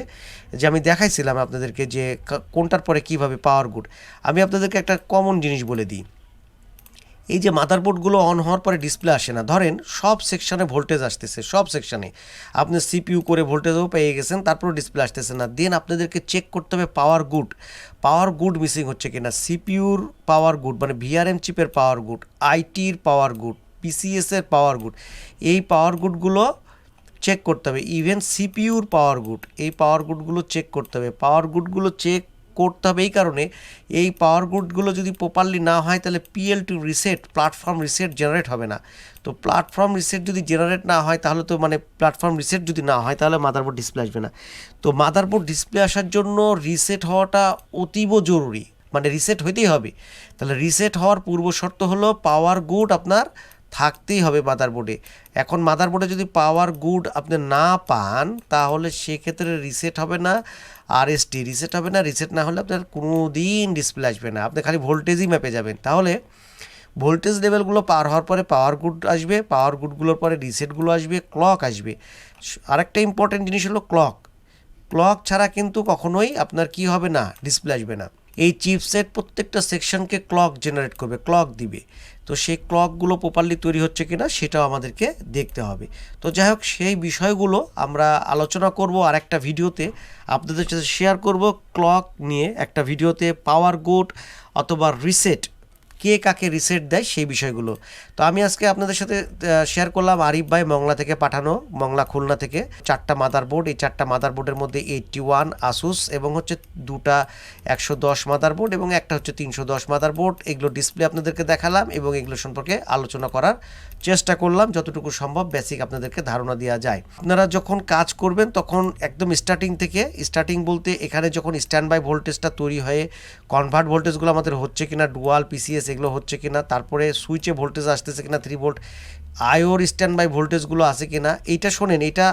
যে আমি দেখাইছিলাম আপনাদেরকে যে কোনটার পরে কিভাবে পাওয়ার গুড। আমি আপনাদেরকে একটা কমন জিনিস বলে দিই, এই যে মাদারবোর্ডগুলো অন হওয়ার পরে ডিসপ্লে আসে না, ধরেন সব সেকশানে ভোল্টেজ আসতেছে, সব সেকশানে আপনি সিপিইউ করে ভোল্টেজও পেয়ে গেছেন, তারপরেও ডিসপ্লে আসতেছে না, দেন আপনাদেরকে চেক করতে হবে পাওয়ার গুড মিসিং হচ্ছে কিনা। সিপিইউর পাওয়ার গুড মানে ভিআরএম চিপের পাওয়ার গুড, আইটির পাওয়ার গুড, পিসিএসের পাওয়ার গুড, এই পাওয়ার গুডগুলো চেক করতে হবে। ইভেন সিপিইউর পাওয়ার গুড, এই পাওয়ার গুডগুলো চেক করতে হবে। পাওয়ার গুডগুলো চেক করতে হবে এই কারণে, এই পাওয়ার গুডগুলো যদি প্রপারলি না হয় তাহলে PL2 reset, platform reset generate হবে না। তো প্ল্যাটফর্ম রিসেট যদি জেনারেট না হয় তাহলে তো মানে প্ল্যাটফর্ম রিসেট যদি না হয় তাহলে মাদারবোর্ড ডিসপ্লে আসবে না। তো মাদারবোর্ড ডিসপ্লে আসার জন্য রিসেট হওয়াটা অতীব জরুরি, মানে রিসেট হইতেই হবে। তাহলে রিসেট হওয়ার পূর্ব শর্ত হলো পাওয়ার গুড আপনার থাকতেই হবে মাদারবোর্ডে। এখন মাদারবোর্ডে যদি পাওয়ার গুড আপনি না পান তাহলে সেক্ষেত্রে রিসেট হবে না, RST রিসেট হবে না। রিসেট না হলে আপনার কোনো দিন ডিসপ্লে আসবে না, আপনি খালি ভোল্টেজই ম্যাপে যাবেন। তাহলে ভোল্টেজ লেভেলগুলো পার হওয়ার পরে পাওয়ার গুড আসবে, পাওয়ার গুডগুলোর পরে রিসেটগুলো আসবে, ক্লক আসবে। আরেকটা ইম্পর্টেন্ট জিনিস হলো ক্লক। ক্লক ছাড়া কিন্তু কখনোই আপনার কি হবে না, ডিসপ্লে আসবে না। এই চিপসেট প্রত্যেকটা সেকশনকে ক্লক জেনারেট করবে, ক্লক দিবে। তো সেই ক্লকগুলো প্রপারলি তৈরি হচ্ছে কিনা সেটাও আমাদেরকে দেখতে হবে। তো যাই হোক, সেই বিষয়গুলো আমরা আলোচনা করব আর একটা ভিডিওতে, আপনাদের সাথে শেয়ার করব ক্লক নিয়ে একটা ভিডিওতে, পাওয়ার গুড অথবা রিসেট, কে কাকে রিসেট দেয় সেই বিষয়গুলো। তো আমি আজকে আপনাদের সাথে শেয়ার করলাম আরিফ ভাই মংলা থেকে পাঠানো, মংলা খুলনা থেকে 4টা মাদারবোর্ড। এই 4টা মাদারবোর্ডের মধ্যে 81 আসুস এবং হচ্ছে 2টা 110 মাদারবোর্ড এবং একটা হচ্ছে 310 মাদারবোর্ড। এগুলো ডিসপ্লে আপনাদেরকে দেখালাম এবং এগুলো সম্পর্কে আলোচনা করার চেষ্টা করলাম, যতটুকু সম্ভব বেসিক আপনাদেরকে ধারণা দেওয়া যায়। আপনারা যখন কাজ করবেন তখন একদম স্টার্টিং থেকে, স্টার্টিং বলতে এখানে যখন স্ট্যান্ড বাই ভোল্টেজটা তৈরি হয়ে কনভার্ট ভোল্টেজগুলো আমাদের হচ্ছে কিনা, ডুয়াল পিসিএস এগুলো হচ্ছে কিনা, তারপরে সুইচে ভোল্টেজ আসতেছে কিনা 3 ভোল্ট, আয়োর স্ট্যান্ড বাই ভোল্টেজগুলো আছে কিনা, এইটা শোনেন। এটা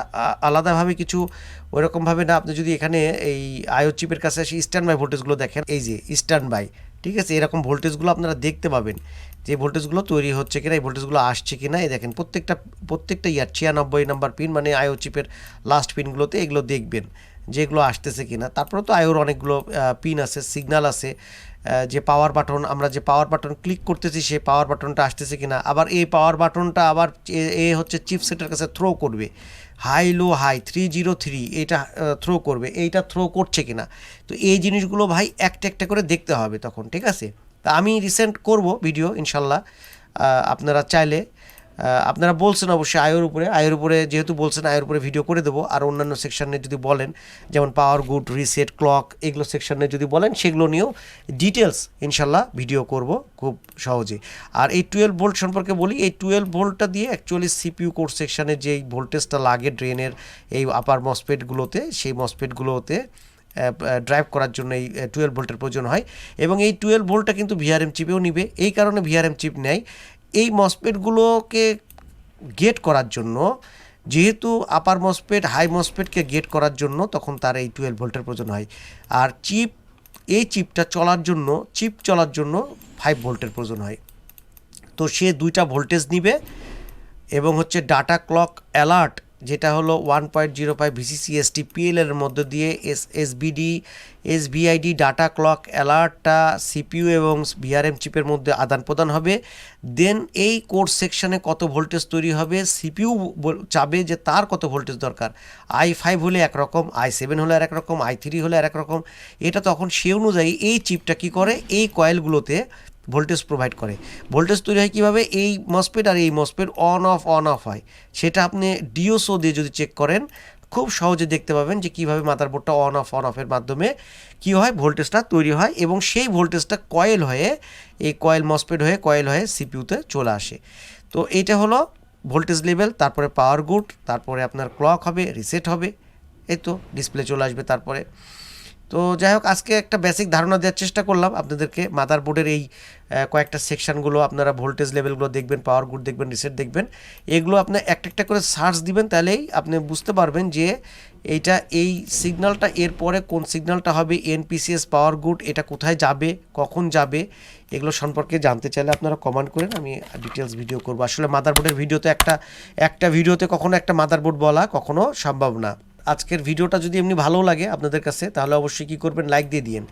আলাদাভাবে কিছু ওইরকমভাবে না, আপনি যদি এখানে এই আয়ো চিপের কাছে এসে স্ট্যান্ড বাই ভোল্টেজগুলো দেখেন, এই যে স্ট্যান্ড বাই, ঠিক আছে, এরকম ভোল্টেজগুলো আপনারা দেখতে পাবেন যে ভোল্টেজগুলো তৈরি হচ্ছে কিনা, এই ভোল্টেজগুলো আসছে কিনা। এই দেখেন প্রত্যেকটা ইয়ার 96 নাম্বার পিন মানে আয়ো চিপের লাস্ট পিনগুলোতে এগুলো দেখবেন যেগুলো আসতেছে কিনা। তারপরে তো আয়োর অনেকগুলো পিন আছে, সিগন্যাল আছে, যে পাওয়ার বাটন, আমরা যে পাওয়ার বাটন ক্লিক করতেছি সেই পাওয়ার বাটনটা আসতেছে কিনা। আবার এই পাওয়ার বাটনটা আবার এ হচ্ছে চিপসেটের কাছে থ্রো করবে, হাই লো হাই 303 এটা থ্রো করবে, এইটা থ্রো করছে কিনা। তো এই জিনিসগুলো ভাই একটা একটা করে দেখতে হবে তখন, ঠিক আছে। তা আমি রিসেন্ট করব ভিডিও ইনশাল্লাহ, আপনারা চাইলে, আপনারা বলছেন অবশ্যই আয়ের উপরে যেহেতু বলছেন আয়ের উপরে ভিডিও করে দেবো। আর অন্যান্য সেকশনে যদি বলেন, যেমন পাওয়ার গুড, রিসেট, ক্লক, এগুলো সেকশনে যদি বলেন সেগুলো নিয়েও ডিটেলস ইনশাল্লাহ ভিডিও করব খুব সহজে। আর এই 12 ভোল্ট সম্পর্কে বলি, এই 12 ভোল্টটা দিয়ে অ্যাকচুয়ালি সিপিইউ কোর সেকশনে যেই ভোল্টেজটা লাগে ড্রেনের এই আপার মসফেটগুলোতে, সেই মসফেটগুলোতে ড্রাইভ করার জন্য এই 12 ভোল্টের প্রয়োজন হয়। এবং এই 12 ভোল্টটা কিন্তু ভিআরএম চিপেও নিবে, এই কারণে ভিআরএম চিপ নেয় এই মসফেটগুলোকে গেট করার জন্য। যেহেতু আপার মসফেট হাই মসফেটকে গেট করার জন্য তখন তার এই 12 ভোল্টের প্রয়োজন হয়। আর এই চিপটা চলার জন্য, চিপ চলার জন্য 5 ভোল্টের প্রয়োজন হয়। তো সে 2টা ভোল্টেজ নিবে এবং হচ্ছে ডাটা ক্লক অ্যালার্ট, যেটা হলো 1.05 VCCST PL এর মধ্যে দিয়ে SVID ডাটা ক্লক অ্যালার্টটা সিপিইউ এবং ভিআরএম চিপের মধ্যে আদান প্রদান হবে। দেন এই কোর সেকশনে কত ভোল্টেজ তৈরি হবে, সিপিইউ চাবে যে তার কত ভোল্টেজ দরকার, i5 হলে একরকম, i7 হলে আর একরকম, i3 হলে আর একরকম। এটা তখন সে অনুযায়ী এই চিপটা কী করে, এই কয়েলগুলোতে ভোল্টেজ প্রোভাইড করে। ভোল্টেজ তৈরি হয় কীভাবে, এই মসফেট আর এই মসফেট অন অফ হয়। সেটা আপনি ডিওসো দিয়ে যদি চেক করেন খুব সহজে দেখতে পাবেন যে কীভাবে মাদারবোর্ডটা অন অফের মাধ্যমে কী হয়, ভোল্টেজটা তৈরি হয় এবং সেই ভোল্টেজটা কয়েল হয়ে, এই কয়েল মসফেট হয়ে কয়েল হয়ে সিপিইউতে চলে আসে। তো এইটা হলো ভোল্টেজ লেভেল। তারপরে পাওয়ার গুড, তারপরে আপনার ক্লক হবে, রিসেট হবে, এই তো ডিসপ্লে চলে আসবে তারপরে। তো যাই হোক, আজকে একটা বেসিক ধারণা দেওয়ার চেষ্টা করলাম আপনাদেরকে মাদারবোর্ডের এই কয়েকটা সেকশনগুলো। আপনারা ভোল্টেজ লেভেলগুলো দেখবেন, পাওয়ার গুড দেখবেন, রিসেট দেখবেন, এগুলো আপনি একটা একটা করে সার্চ দিবেন, তাহলেই আপনি বুঝতে পারবেন যে এইটা, এই সিগন্যালটা এরপরে কোন সিগন্যালটা হবে, এনপিসিএস, পাওয়ার গুড, এটা কোথায় যাবে, কখন যাবে, এগুলো সম্পর্কে জানতে চাইলে আপনারা কমেন্ট করেন, আমি ডিটেলস ভিডিও করব। আসলে মাদারবোর্ডের ভিডিওতে একটা ভিডিওতে কখনো একটা মাদারবোর্ড বলা কখনো সম্ভব না। আজকের ভিডিওটা যদি এমনি ভালো লাগে আপনাদের কাছে, তাহলে অবশ্যই কী করবেন, লাইক দিয়ে দিন।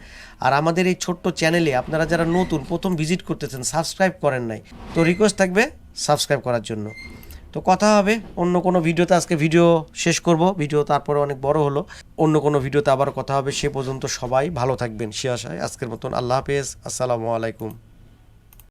আর আমাদের এই ছোট্ট চ্যানেলে আপনারা যারা নতুন প্রথম ভিজিট করতেছেন, সাবস্ক্রাইব করেন নাই, তো রিকোয়েস্ট থাকবে সাবস্ক্রাইব করার জন্য। তো কথা হবে অন্য কোনো ভিডিওতে, আজকে ভিডিও শেষ করব, ভিডিও তারপরে অনেক বড় হলো, অন্য কোনো ভিডিওতে আবার কথা হবে। সে পর্যন্ত সবাই ভালো থাকবেন সে আশায় আজকের মতন আল্লাহ হাফেজ, আসসালামু আলাইকুম।